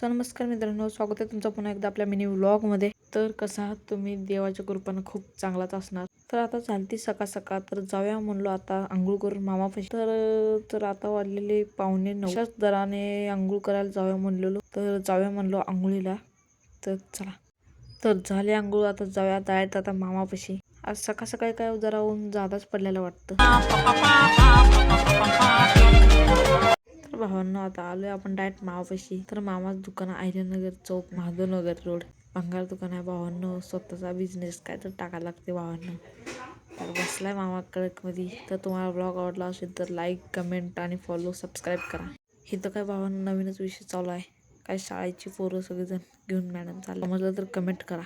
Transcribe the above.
So नमस्कार मित्रांनो, स्वागत आहे तुमचं पुन्हा एकदा आपल्या मिनी व्लॉगमध्ये। तर कसा आहात तुम्ही? देवाच्या कृपेने खूप चांगलाच असणार। तर आता झालती सकाळ सकाळ, तर जाऊया म्हणलो आता आंघोळ करून मामापाशी। तर आता वाजलेले 8:45। अशाच दराने आंघोळ करायला जाऊया म्हणलेलो, तर जाऊया म्हणलो आंघोळीला। तर चला, तर झाले आंघोळ, आता जाऊया डायरेक्ट आता मामापाशी। आज सकाळ सकाळी काय जरा ऊन जादाच पडलेलं वाटतं। तर भावांनो, आता आलोय आपण डायरेक्ट मामापाशी। तर मामाचं दुकान आयर्यनगर चौक, माधवनगर रोड, भंगार दुकान आहे भावांनो। स्वतःचा बिझनेस काय तर टाकायला लागते भावांनो। तर बसलाय मामा कडक मध्ये। तर तुम्हाला ब्लॉग आवडला असेल तर लाईक, कमेंट आणि फॉलो, सबस्क्राईब करा। इथं काय भावांनो नवीनच विषय चालू आहे, काय शाळेची पोरं सगळेजण घेऊन मॅडम चालले, समजलं तर कमेंट करा।